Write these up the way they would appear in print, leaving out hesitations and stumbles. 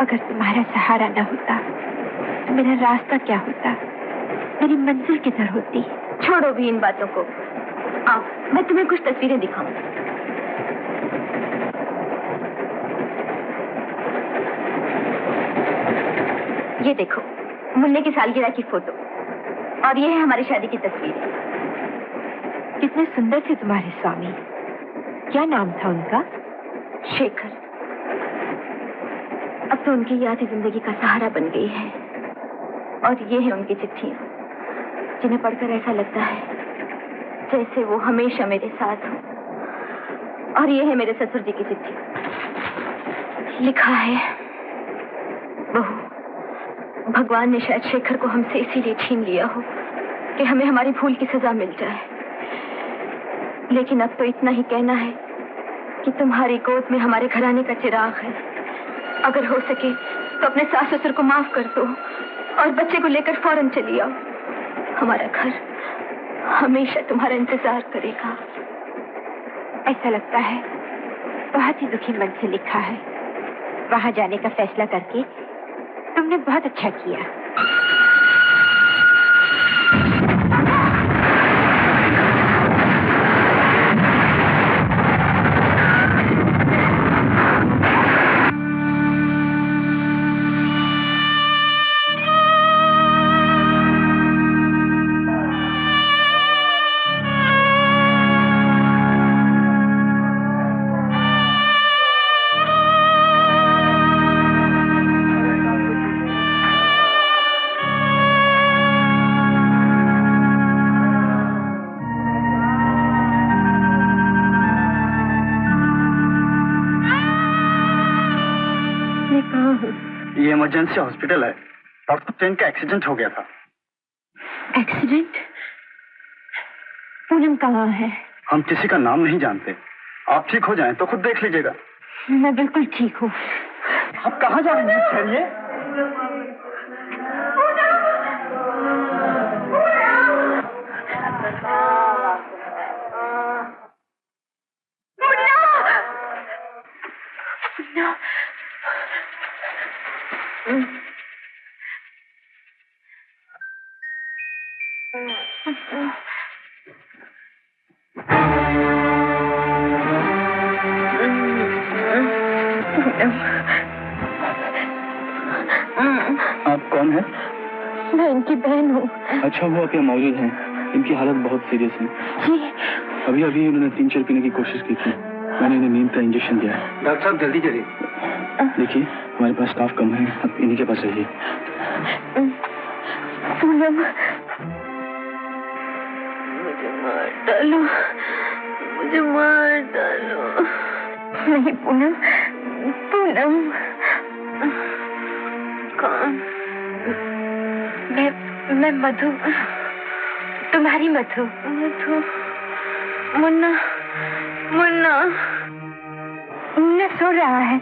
अगर तुम्हारा सहारा न होता तो मेरा रास्ता क्या होता, मेरी मंजिल किधर होती। छोड़ो भी इन बातों को। आओ, मैं तुम्हें कुछ तस्वीरें दिखाऊं। ये देखो, मुन्ने की सालगिरह की फोटो, और ये है हमारी शादी की तस्वीरें। कितने सुंदर थे तुम्हारे स्वामी। क्या नाम था उनका? शेखर। अब तो उनकी याद ही जिंदगी का सहारा बन गई है। और ये है उनकी चिट्ठियां, जिन्हें पढ़कर ऐसा लगता है जैसे वो हमेशा मेरे साथ हो। और ये है मेरे ससुर जी की चिट्ठी। लिखा है, बहू, भगवान ने शायद शेखर को हमसे इसीलिए छीन लिया हो कि हमें हमारी भूल की सजा मिल जाए। लेकिन अब तो इतना ही कहना है कि तुम्हारी गोद में हमारे घराने का चिराग है। अगर हो सके तो अपने सास ससुर को माफ कर दो और बच्चे को लेकर फौरन चली आओ। हमारा घर हमेशा तुम्हारा इंतजार करेगा। ऐसा लगता है बहुत ही दुखी मन से लिखा है। वहां जाने का फैसला करके तुमने बहुत अच्छा किया। ये इमरजेंसी हॉस्पिटल है। डॉक्टर ट्रेन का एक्सीडेंट हो गया था। एक्सीडेंट? पूनम कहाँ है? हम किसी का नाम नहीं जानते। आप ठीक हो जाएं तो खुद देख लीजिएगा। मैं बिल्कुल ठीक हूँ। आप कहाँ जा रही हैं? ठहरिए। आप कौन हैं? मैं इनकी बहन हूँ। अच्छा, वो आप यहाँ मौजूद हैं। इनकी हालत बहुत सीरियस है। अभी अभी उन्होंने 3 चेयर पीने की कोशिश की थी। मैंने इन्हें नींद का इंजेक्शन दिया है। डॉक्टर साहब जल्दी करिए। देखिए, हमारे पास स्टाफ कम है, आप इन्हीं के पास रहिए। पूनम, मुझे मार डालो, मुझे मार डालो। नहीं पूनम, पूनम। कौन? मैं मधु, तुम्हारी मधु। मधु, मुन्ना, मुन्ना, मुन्ना सो रहा है,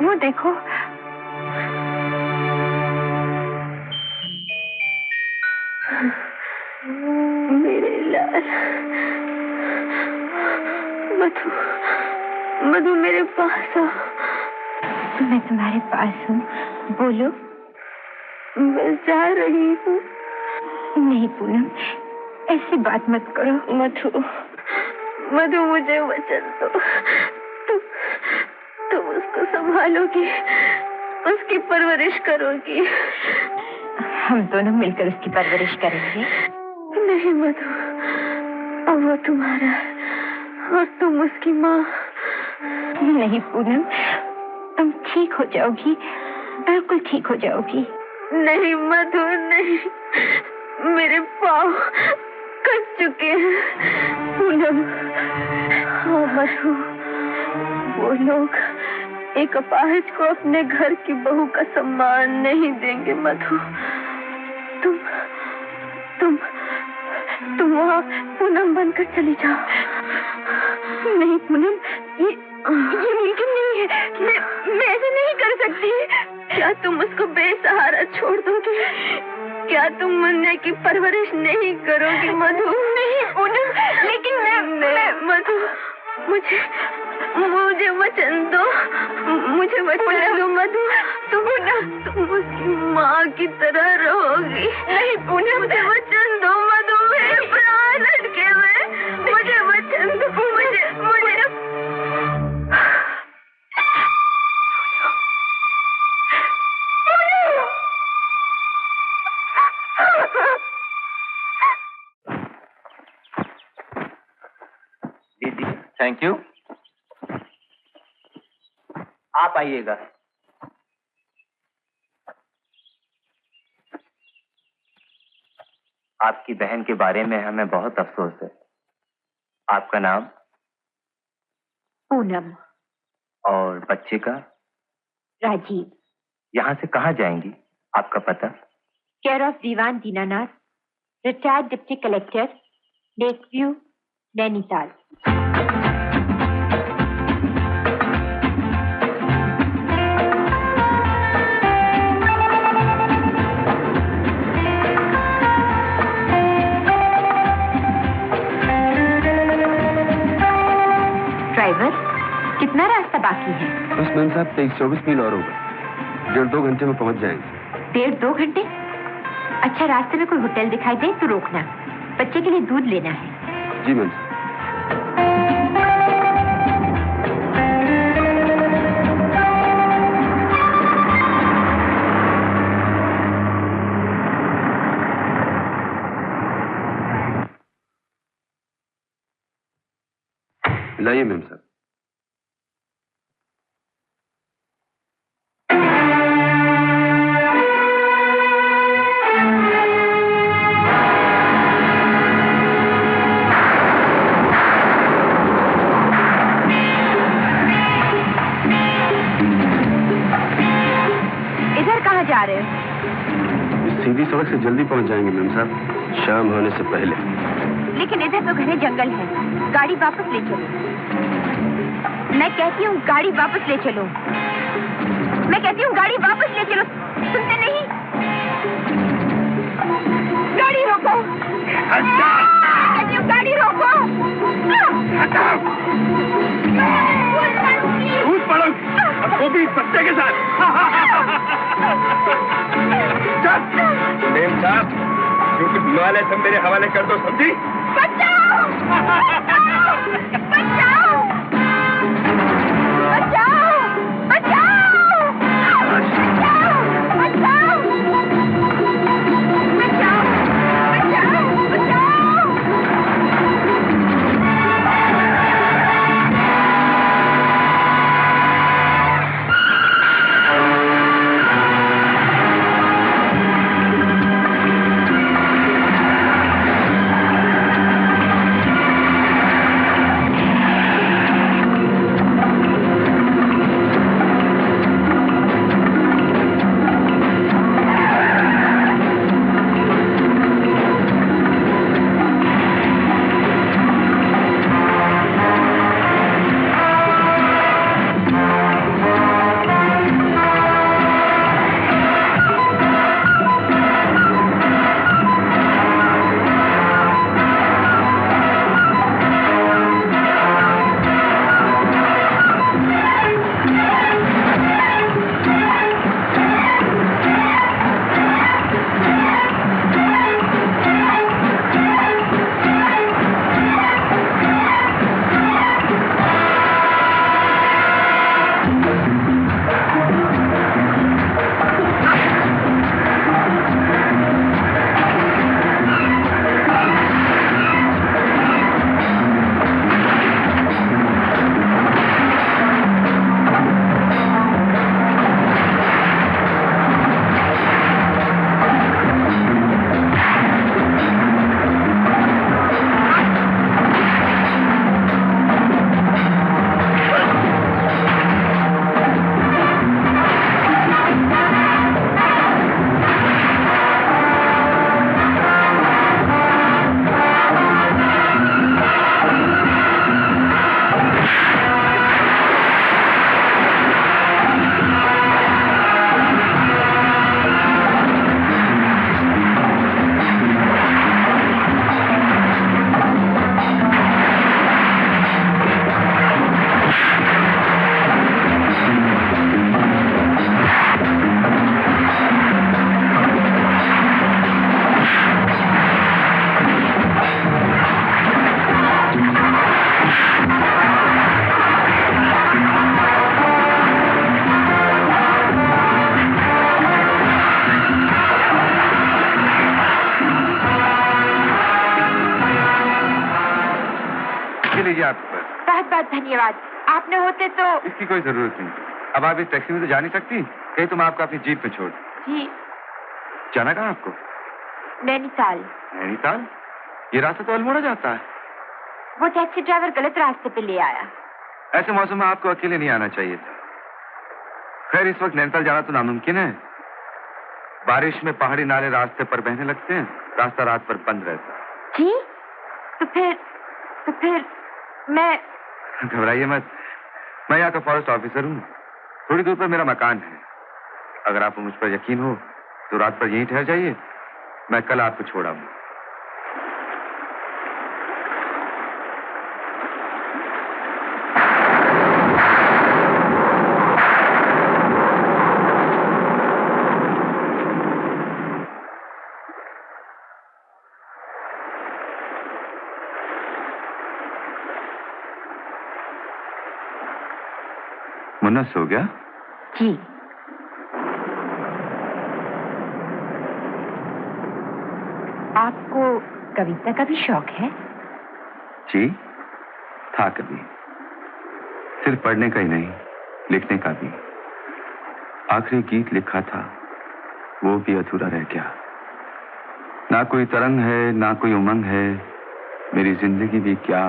वो देखो। मेरे लाल, मधु, मधु मेरे पास आओ। मैं तुम्हारे पास हूँ, बोलो। मैं जा रही हूँ। नहीं पूनम, ऐसी बात मत करो। मधु, मधु मुझे वचन दो। तुम उसको संभालोगी, उसकी परवरिश करोगी। हम दोनों मिलकर उसकी परवरिश करेंगे। नहीं मधु, अब वो तुम्हारा है और तुम उसकी माँ। नहीं पूनम, तुम ठीक हो जाओगी, बिल्कुल ठीक हो जाओगी। नहीं मधु, नहीं, मेरे पाँव कट चुके हैं। पूनम, हाँ मधु, वो लोग एक अपाहिज को अपने घर की बहू का सम्मान नहीं देंगे। मधु, तुम वहाँ पूनम बनकर चली जाओ। नहीं पूनम, ये मुमकिन नहीं है। मैं ऐसे नहीं कर सकती। क्या तुम उसको बेसहारा छोड़ दोगी? क्या तुम मुन्ने की परवरिश नहीं करोगी? मधु, नहीं पूनम, लेकिन मैं मधु, मुझे वचन दो, मुझे वचन दो मधु। तुम पूनम, तुम उसकी माँ की तरह रहोगी। नहीं पूनम, मुझे वचन दो मधु, मेरे प्राण अटके हुए, मुझे वचन दो, मुझे दीदी थैंक यू। आप आइएगा। आपकी बहन के बारे में हमें बहुत अफसोस है। आपका नाम? पूनम। और बच्चे का? राजीव। यहाँ से कहाँ जाएंगी? आपका पता? Care of Diwan Dinanath, retired deputy collector, lake view, Nainital. Driver, कितना रास्ता बाकी है? बस मैम साहब 23-24 मील और होगा। 1.5-2 घंटे में पहुंच जाएंगे। 1.5-2 घंटे? अच्छा, रास्ते में कोई होटल दिखाई दे तो रोकना, बच्चे के लिए दूध लेना है। जी मैम। लाइए मैम साहब। इधर कहाँ जा रहे हो? सीधी सड़क से जल्दी पहुंच जाएंगे मैम साहब, शाम होने से पहले। लेकिन इधर तो घने जंगल है, गाड़ी वापस ले चलो। मैं कहती हूँ गाड़ी वापस ले चलो। मैं कहती हूँ गाड़ी वापस ले चलो, सुनते नहीं? गाड़ी रोको। कहती हूँ गाड़ी रोको। कूद पड़ो, वो भी बच्चे के साथ। मेम साहब, जो कुछ हिमालय सब मेरे हवाले कर दो, समझी? बचाओ! बचाओ! बचाओ! बचाओ! बचाओ! बचाओ! बचाओ! बचाओ! बचाओ! बहुत धन्यवाद, आप न होते तो। इसकी कोई जरूरत नहीं। अब आप इस टैक्सी में तो जा नहीं सकती, कहीं तुम आपको अपनी जीप पे छोड़। जी। जाना कहाँ आपको? नैनीताल। नैनीताल? ये रास्ता तो अल्मोड़ा जाता है। वो टैक्सी ड्राइवर गलत रास्ते पे ले आया। ऐसे मौसम में आपको अकेले नहीं आना चाहिए था। खैर इस वक्त नैनीताल जाना तो नामुमकिन है। बारिश में पहाड़ी नाले रास्ते पर बहने लगते हैं, रास्ता रात भर बंद रहता है। जी? तो फिर मैं। घबराइए मत, मैं यहाँ का फॉरेस्ट ऑफिसर हूँ। थोड़ी दूर पर मेरा मकान है। अगर आपको मुझ पर यकीन हो तो रात पर यहीं ठहर जाइए, मैं कल आपको छोड़ आऊंगा। मुन्ना सो गया? जी। आपको कविता का भी शौक है? जी, था कभी। सिर्फ पढ़ने का ही नहीं, लिखने का भी। आखिरी गीत लिखा था, वो भी अधूरा रह गया। ना कोई तरंग है, ना कोई उमंग है, मेरी जिंदगी भी क्या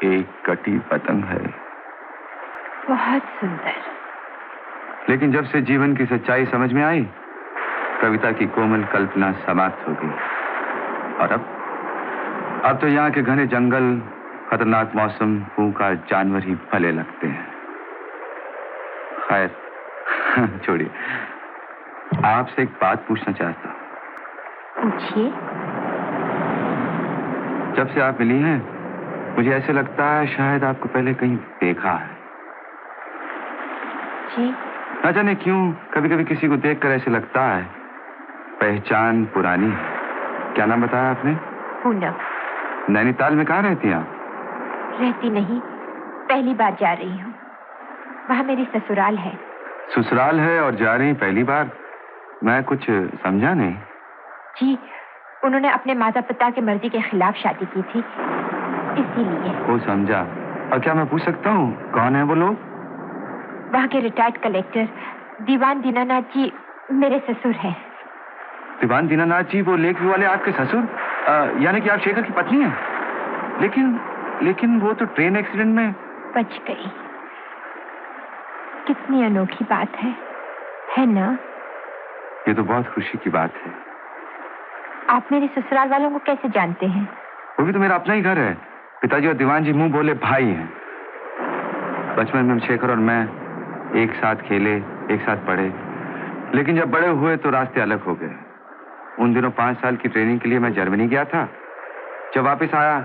एक कटी पतंग है। बहुत सुंदर। लेकिन जब से जीवन की सच्चाई समझ में आई, कविता की कोमल कल्पना समाप्त हो गई। और अब तो यहाँ के घने जंगल, खतरनाक मौसम, भूखा जानवर ही भले लगते हैं। खैर छोड़िए, आपसे एक बात पूछना चाहता हूँ। पूछिए। जब से आप मिली हैं, मुझे ऐसे लगता है शायद आपको पहले कहीं देखा है। जी? न जाने क्यों कभी कभी किसी को देखकर ऐसे लगता है पहचान पुरानी है। क्या नाम बताया आपने? पूनम। नैनीताल में कहाँ रहती हैं आप? रहती नहीं, पहली बार जा रही हूँ। वहाँ मेरी ससुराल है। ससुराल है और जा रही पहली बार? मैं कुछ समझा नहीं। जी, उन्होंने अपने माता पिता की मर्जी के खिलाफ शादी की थी, इसीलिए। वो समझा। और क्या मैं पूछ सकता हूँ कौन है वो लोग? वहाँ के रिटायर्ड कलेक्टर दीवान दीनानाथ जी मेरे ससुर हैं। दीवान दीनानाथ जी, वो लेक व्यू वाले आपके ससुर? यानी कि आप शेखर की पत्नी हैं? लेकिन वो तो ट्रेन एक्सीडेंट में बच गई। कितनी अनोखी बात है ना? ये तो बहुत खुशी की बात है। आप मेरे ससुराल वालों को कैसे जानते हैं? वो भी तो मेरा अपना ही घर है। पिताजी और दीवान जी मुंह बोले भाई हैं। बचपन में शेखर और मैं एक साथ खेले, एक साथ पढ़े, लेकिन जब बड़े हुए तो रास्ते अलग हो गए। उन दिनों 5 साल की ट्रेनिंग के लिए मैं जर्मनी गया था। जब वापस आया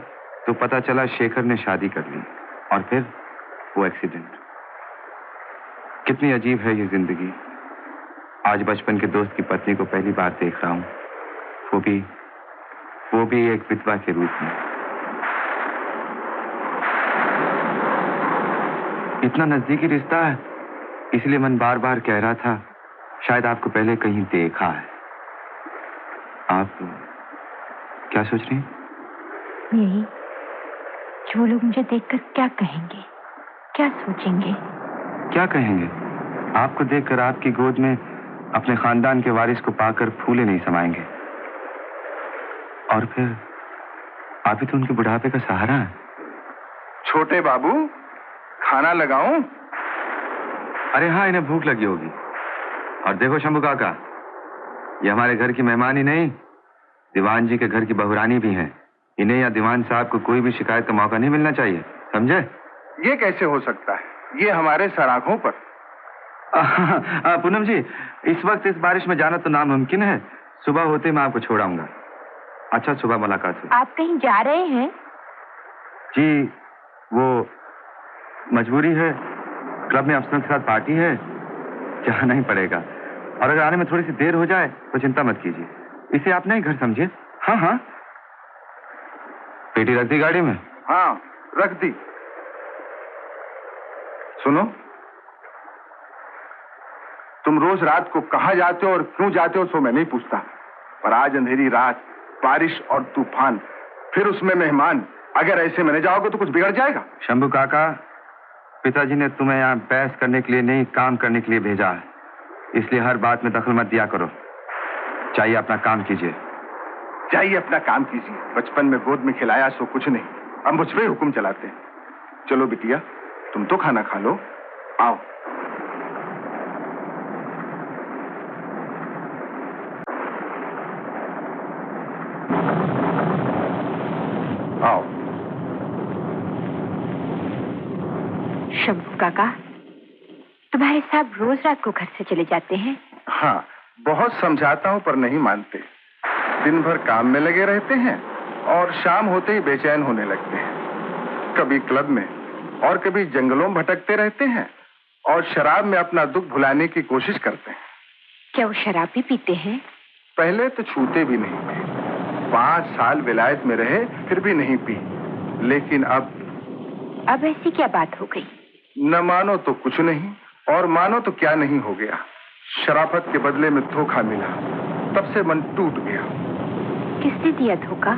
तो पता चला शेखर ने शादी कर ली और फिर वो एक्सीडेंट। कितनी अजीब है ये जिंदगी। आज बचपन के दोस्त की पत्नी को पहली बार देख रहा हूं, वो भी एक विधवा के रूप में। इतना नजदीकी रिश्ता है, इसलिए मन बार बार कह रहा था शायद आपको पहले कहीं देखा है। आप क्या सोच रही हैं? यही, जो लोग मुझे देखकर क्या कहेंगे, क्या सोचेंगे? क्या कहेंगे? आपको देखकर आपकी गोद में अपने खानदान के वारिस को पाकर फूले नहीं समाएंगे। और फिर आप ही तो उनके बुढ़ापे का सहारा है। छोटे बाबू, खाना लगाऊं? अरे हाँ, इन्हें भूख लगी होगी। और देखो शंभू काका, ये हमारे घर की मेहमान ही नहीं, दीवान जी के घर की बहुरानी भी हैं। इन्हें या दीवान साहब को कोई भी शिकायत का मौका नहीं मिलना चाहिए, समझे? ये कैसे हो सकता है? ये हमारे सराखों पर। पूनम जी, इस वक्त इस बारिश में जाना तो नामुमकिन है। सुबह होते मैं आपको छोड़ाऊंगा। अच्छा, सुबह मुलाकात हुई। आप कहीं जा रहे हैं? जी, वो मजबूरी है। क्लब में अफसरों के साथ पार्टी है, जाना ही पड़ेगा। और अगर आने में थोड़ी सी देर हो जाए तो चिंता मत कीजिए, इसे आप नहीं घर समझिए। हाँ हाँ, पेटी रख दी गाड़ी में? हाँ, रख दी। सुनो, तुम रोज रात को कहां जाते हो और क्यों जाते हो सो मैं नहीं पूछता, पर आज अंधेरी रात, बारिश और तूफान, फिर उसमें मेहमान, अगर ऐसे मैंने जाओगे तो कुछ बिगड़ जाएगा। शंभू काका, पिताजी ने तुम्हें यहाँ बहस करने के लिए नहीं, काम करने के लिए भेजा है, इसलिए हर बात में दखल मत दिया करो। चाहिए अपना काम कीजिए। चाहिए अपना काम कीजिए। बचपन में गोद में खिलाया सो कुछ नहीं, अब मुझ पे हुक्म चलाते हैं। चलो बिटिया, तुम तो खाना खा लो, आओ। आओ। शंभू काका, तुम्हारे साहब रोज रात को घर से चले जाते हैं? हाँ, बहुत समझाता हूँ पर नहीं मानते। दिन भर काम में लगे रहते हैं और शाम होते ही बेचैन होने लगते हैं। कभी क्लब में और कभी जंगलों में भटकते रहते हैं और शराब में अपना दुख भुलाने की कोशिश करते हैं। क्या वो शराब भी पीते हैं? पहले तो छूते भी नहीं थे। 5 साल विलायत में रहे फिर भी नहीं पी, लेकिन अब ऐसी क्या बात हो गई? न मानो तो कुछ नहीं और मानो तो क्या नहीं हो गया। शराफत के बदले में धोखा मिला, तब से मन टूट गया। किसने दिया धोखा?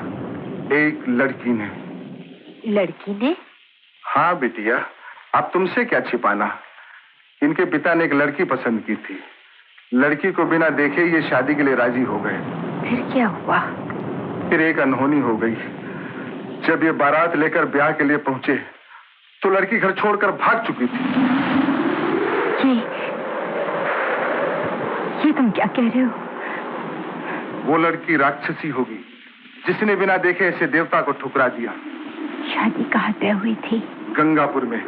एक लड़की ने। लड़की ने? हाँ बिटिया, अब तुमसे क्या छिपाना। इनके पिता ने एक लड़की पसंद की थी। लड़की को बिना देखे ये शादी के लिए राजी हो गए। फिर क्या हुआ? फिर एक अनहोनी हो गई। जब ये बारात लेकर ब्याह के लिए पहुंचे तो लड़की घर छोड़कर भाग चुकी थी। ये तुम क्या कह रहे हो? वो लड़की राक्षसी होगी जिसने बिना देखे ऐसे देवता को ठुकरा दिया। शादी कहाँ तय हुई थी? गंगापुर में।